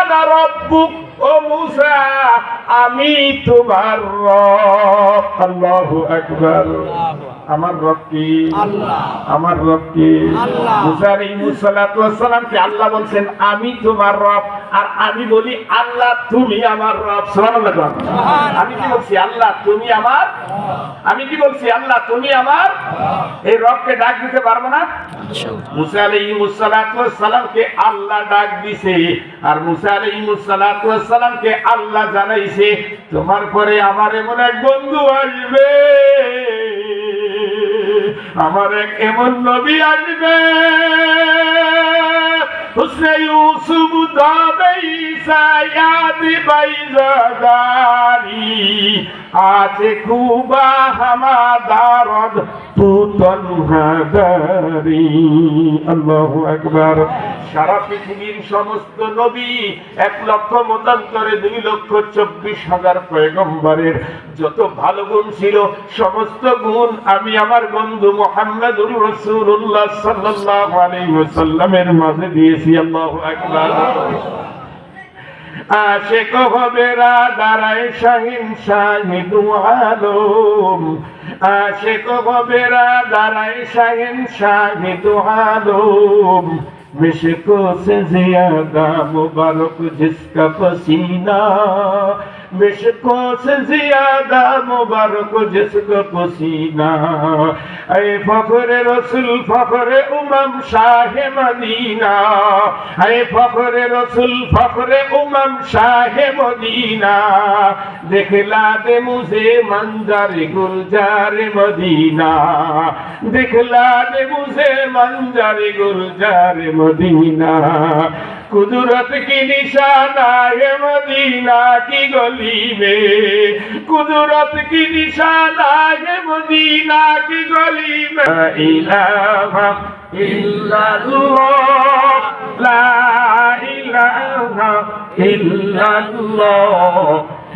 আনা রাব্বুক, ও মূসা আমি তোমার রব। আল্লাহু আকবার। আমার রব কি? আল্লাহ। আমার রব কি? আল্লাহ। মূসা আলাইহিস সালাতু ওয়াস সালামকে আল্লাহ বলছেন আমি তোমার রব, আর আমি বলি আল্লাহ তুমি আমার রব। সুবহানাল্লাহ। আমি কি বলছি? আল্লাহ তুমি আমার, আমি কি বলছি? আল্লাহ তুমি আমার। এই রবকে ডাক দিতে পারবো না? মূসা আলাইহিস সালাতু ওয়াস সালামকে আল্লাহ ডাক দিছে, আর মূসা আলাইহিস সালাতু ওয়াস সালামকে আল্লাহ জানাইছে তোমার পরে আমার এমন এক বন্ধু আসবে, আমার এক এমন নবী আসবে, হুসনে ইউসুফ দাবে ঈসা ইয়াদি বাইজাদারি আছে খুবা হামাদারদ তুতন হাদারি। আল্লাহু আকবার। সারা পৃথিবীর সমস্ত নবী 1,00,000 মতান্তরে 2,24,000 পয়গম্বরের যত ভালো গুণ ছিল সমস্ত গুণ আমি আমার বন্ধু মুহাম্মদুর রাসূলুল্লাহ সাল্লাল্লাহু আলাইহি ওয়াসাল্লামের মাঝে দিয়েছি। আল্লাহু আকবার। আশিক হবেরা দাঁড়ায় শাহিন শাহিদু আলম, আশিক হবেরা দাঁড়ায় শাহিন শাহিদু আলম, मिशको से ज्यादा मुबारक जिसका पसीना, मिशको से ज्यादा मुबारक जिसका पसीना, ऐ फखरे रसूल फखरे उमम शाहे मदीना, ऐ फखरे रसूल फखरे उमम शाहे मदीना, दिखला दे मुझे मंजर गुलजार मदीना, दिखला दे मुझे मंजर गुलजार मदीना, कुदरत की निशाना है मदीना की गली में, कुदरत की निशाना है मदीना की गली में, ला इलाहा इल्लल्लाह, ला इलाहा इल्लल्लाह,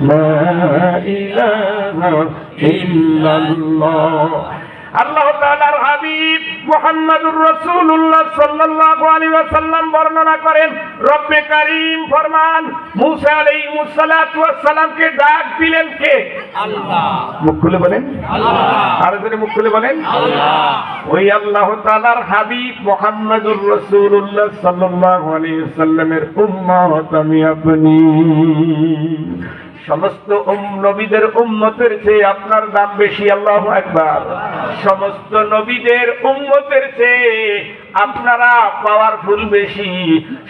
ला इलाहा इल्लल्लाह। আল্লাহ তাআলার হাবিব মুহাম্মদুর রাসূলুল্লাহ সাল্লাল্লাহু আলাইহি ওয়াসাল্লাম বর্ণনা করেন, রব্বে কারীম ফরমান মূসা আলাইহিস সালাতু ওয়াস সালামকে ডাক দিলেন কে? আল্লাহ। মুখ খুলে বলেন আল্লাহ। আর জোরে মুখ খুলে বলেন আল্লাহ। ওই আল্লাহ তাআলার হাবিব মুহাম্মদুর রাসূলুল্লাহ সাল্লাল্লাহু আলাইহি ওয়াসাল্লামের উম্মত আমি আপনি। সমস্ত নবীদের উম্মতের চেয়ে আপনার দাম বেশি। আল্লাহু আকবার। সমস্ত নবীদের উম্মতের চেয়ে আপনারা পাওয়ারফুল বেশি।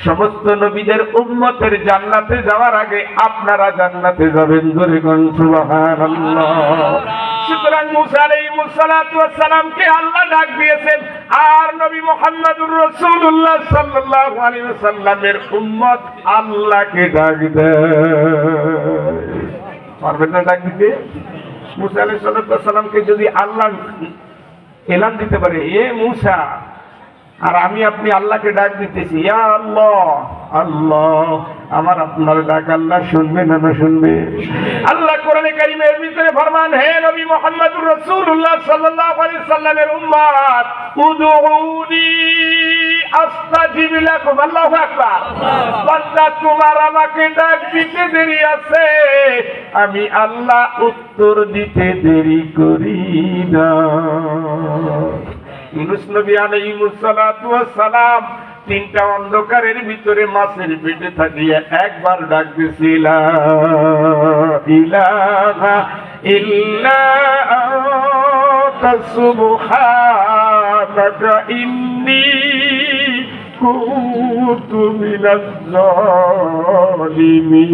সমস্ত নবীদের উম্মতের জান্নাতে যাওয়ার আগে আপনারা জান্নাতে যাবেন। জোরে কোন সুবহানাল্লাহ। সুতরাং মূসা আলাইহিস সালাতু ওয়াস সালামকে আল্লাহ ডাক দিয়েছেন, আর নবী মুহাম্মদুর রাসূলুল্লাহ সাল্লাল্লাহু আলাইহি ওয়াসাল্লামের উম্মত আল্লাহকে ডাক দেয়। পারবেন না ডাক দিতে? মূসা আলাইহিস সালাতু ওয়াস সালামকে যদি আল্লাহ এলান দিতে পারে, এ মূসা, আর আমি আপনি আল্লাহকে ডাক দিতেছি, ইয়া আল্লাহ, আল্লাহ, আমার আপনার ডাক আল্লাহ শুনবে না না শুনবে? আল্লাহ কোরআনে কারীমের ভিতরে ফরমান, হে নবী মুহাম্মদুর রাসূলুল্লাহ সাল্লাল্লাহু আলাইহি সাল্লামের উম্মত, উদউনি আস্তাজিব লাকুম। আল্লাহু আকবার। বান্দা তোমার আমাকে ডাক দিতে দেরি আছে, আমি আল্লাহ উত্তর দিতে দেরি করি না। ইউনূস নবী আলাইহিস সালাতু ওয়াস সালাম 3টা অন্ধকারের ভিতরে মাছের পেটে থাকিয়া একবার ডাক দিছিল, ইলাহা ইল্লা আনতা সুবহানাকা ইন্নী কুনতু মিনাজ জালিমিন।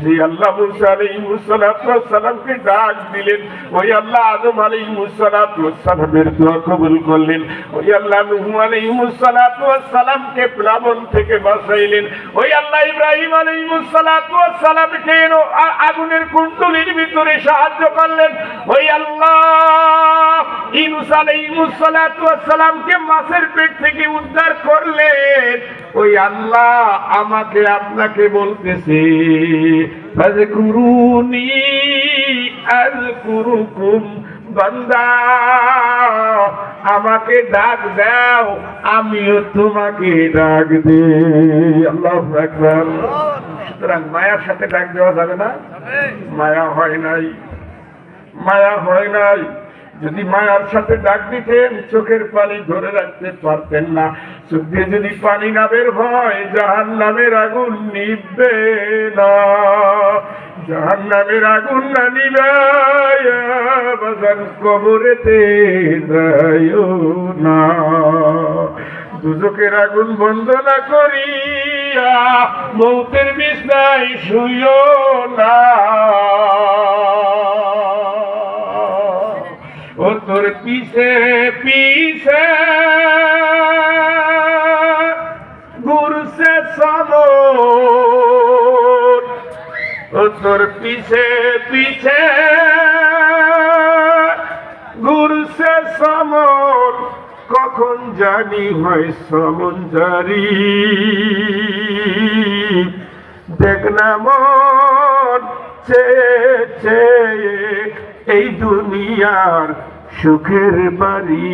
যে আল্লাহ মূসা আলাইহিস সালাতু ওয়াস সালামকে ডাক দিলেন, ওই আল্লাহ আদম আলাইহিস সালাতু ওয়াস সালামের দোয়া কবুল করলেন, ওই আল্লাহ নূহ আলাইহিস সালাতু ওয়াস সালামকে প্লাবন থেকে বাঁচাইলেন, ওই আল্লাহ ইব্রাহিম আলাইহিস সালাতু ওয়াস সালামকে আগুনের কুণ্ডলীর ভিতরে সাহায্য করলেন, ওই আল্লাহ ইউনূস আলাইহিস সালাতু ওয়াস সালামকে মাছের পেট থেকে উদ্ধার করলেন, ওই আল্লাহ আমাকে আপনাকে বলতেছে, ফাযকুরুনি আযকুরুকুম। বান্দা আমাকে ডাক দাও, আমিও তোমাকে ডাক দিই। আল্লাহু আকবার। সুতরাং মায়ার সাথে ডাক দেওয়া যাবে না? মায়া হয় নাই, মায়া হয় নাই। যদি মায়ার সাথে ডাক দিতেন চোখের পানি ধরে রাখতে পারতেন না। চোখ দিয়ে যদি পানি না বের হয় জাহান্নামের আগুন নিভবে না। জাহান্নামের আগুন না নিভাইয়া বাজান কবরেতে যাইও না। দুজকের আগুন বন্ধ না করিয়া মৌতের বিছানায় শুইও না। ও তোর পিছে পিছে ঘুরছে সমর, ও তোর পিছে পিছে ঘুরছে সমর, কখন জানি হয় সমন জারি। দেখ না মন চেয়ে চেয়ে এই দুনিয়ার সুখের বাড়ি।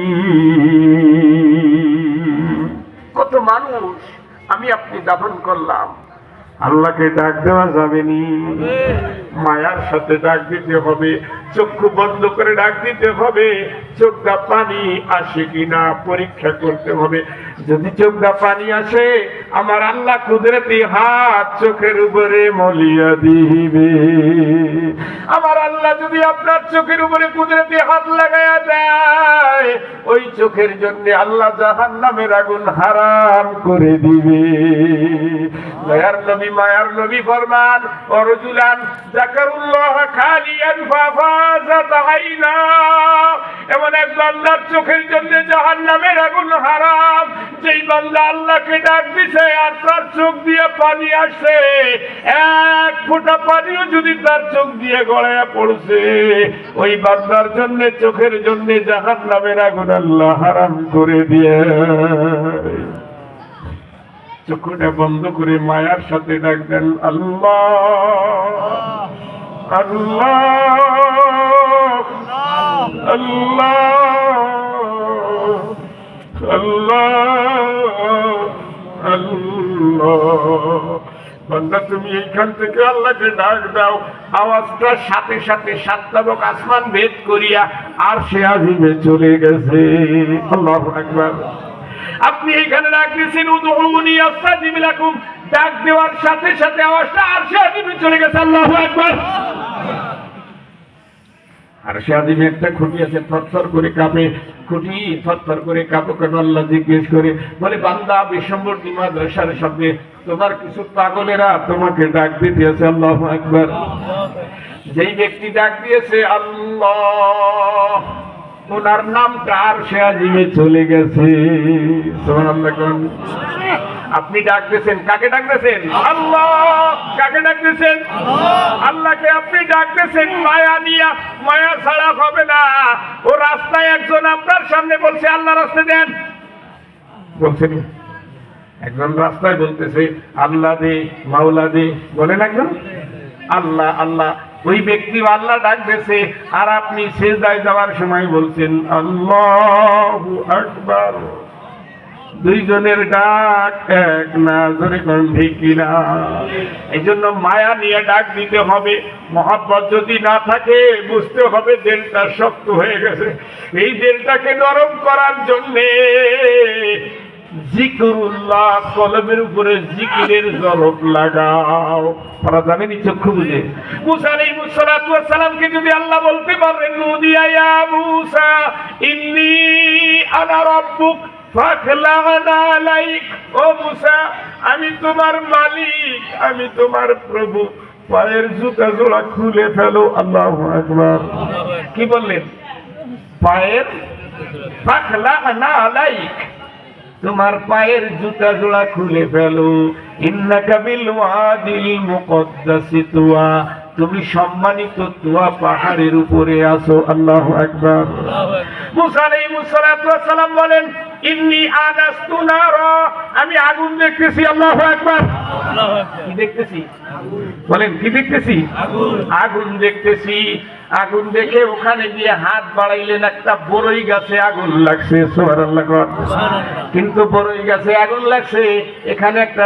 কত মানুষ আমি আপনি দাফন করলাম, আল্লাহকে ডাক দেওয়া যাবে নি? মায়ার সাথে ডাক দিতে হবে, চক্ষু বন্ধ করে ডাক দিতে হবে। চোখটা পানি আসে কিনা পরীক্ষা করতে হবে। যদি চোখটা পানি আসে আমার আল্লাহ কুদরতি হাত চোখের উপরে মলিয়া দিবে। আমার আল্লাহ যদি আপনার চোখের উপরে কুদরতি হাত লাগায়া দেয় ওই চোখের জন্য আল্লাহ জাহান্নামের আগুন হারাম করে দিবে। দয়ার নবী মায়ার নবী ফরমান ওয়ারজুলান যাকারুল্লাহ খালিয়ান ফাফাজাত আইনা। এমন এক বান্দার চোখের জন্য জাহান্নামের আগুন হারাম, যেই বান্দা আল্লাহকে ডাক দিছে আর তার চোখ দিয়ে পানি আসছে, এক ফোঁটা পানিও যদি তার চোখ দিয়ে গড়াইয়া পড়ছে ওই বান্দার জন্য চোখের জন্য জাহান্নামের আগুন আল্লাহ হারাম করে দিয়ে। চোখটা বন্ধ করে মায়ার সাথে ডাক দেন আল্লাহ আল্লাহ আল্লাহ আল্লাহ আল্লাহ। বান্দা তুমি এইখান থেকে আল্লাহকে ডাক দাও, আওয়াজটা সাথে সাথে সাতটা লোক আসমান ভেদ করিয়া আর সে আজিমে চলে গেছে। আল্লাহু আকবার। আপনি এইখানে ডাক দিয়েছেন উদউনি আস্তাজিব লাকুম, ডাক দেওয়ার সাথে সাথে আওয়াজটা আর সে আজিমে চলে গেছে। আল্লাহু আকবার। আর সে আজিমে একটা খুঁটি আছে, থরথর করে কাঁপে। খুঁটি থরথর করে কাঁপো কেন? আল্লাহ জিজ্ঞেস করে, বলে বান্দা বিশ্বম্বরী মাদ্রাসার সামনে তোমার কিছু পাগলেরা তোমাকে ডাক দিতেছে। আল্লাহু আকবার। যেই ব্যক্তি ডাক দিয়েছে আল্লাহ, ওনার নামটা আর সে আজিমে চলে গেছে। সুবহানাল্লাহ। আপনি ডাক দিয়েছেন, কাকে ডাক দিয়েছেন? আল্লাহ। কাকে ডাক দিয়েছেন? আল্লাহকে আপনি ডাক দিয়েছেন মায়া নিয়া। মায়া ছাড়া হবে না। ও রাস্তায় একজন আপনার সামনে বলছে আল্লাহ রাস্তা দেন, বলছেন একজন রাস্তায় বলতেছে আল্লাহ দে মাওলা দে, বলেন একজন আল্লাহ আল্লাহ। ওই ব্যক্তি আল্লাহ ডাক দিয়েছে আর আপনি সিজদায় যাওয়ার সময় বলছেন আল্লাহু আকবার। দুইজনের ডাক এক না, জোরে কোন ঠিক কিনা? এই জন্য মায়া নিয়ে ডাক দিতে হবে। মহব্বত যদি না থাকে বুঝতে হবে দিলটা শক্ত হয়ে গেছে। এই দিলটাকে নরম করার জন্যে জিকরুল্লাহ, কলমের উপরে জিকিরের জরব লাগাও। তারা জানেনি চক্ষু বুঝে। মুসা আলাইহিস সালাতু ওয়াস সালামকে যদি আল্লাহ বলতে পারেন নুদিয়া ইয়া মুসা ইন্নী আনা রাব্বুক ফাখলা'না আলাইক, ও মুসা আমি তোমার মালিক, আমি তোমার প্রভু, পায়ের জুতা জোড়া খুলে ফেলো। আল্লাহু আকবার। কি বললেন? পায়ের ফাখলা'না আলাইক, তোমার পায়ের জুতা জোড়া খুলে ফেলো। ইন্নাকা বিল ওয়াদিল মুকদ্দাসি তুয়া, তুমি সম্মানিত তুয়া পাহাড়ের উপরে আছো। আল্লাহু আকবার। মুসা আলাইহিস সালাতু ওয়াস সালাম বলেন ইন্নী আনাস্তু নারা, আমি আগুন দেখতেছি। আল্লাহু আকবার। কি দেখতেছি বলেন, কি দেখতেছি? আগুন দেখতেছি। আগুন দেখে ওখানে গিয়ে হাত বাড়াইলেন, একটা বড়ই গাছে আগুন লাগছে। সুবহানাল্লাহ। কিন্তু বড়ই গাছে আগুন লাগছে, এখানে একটা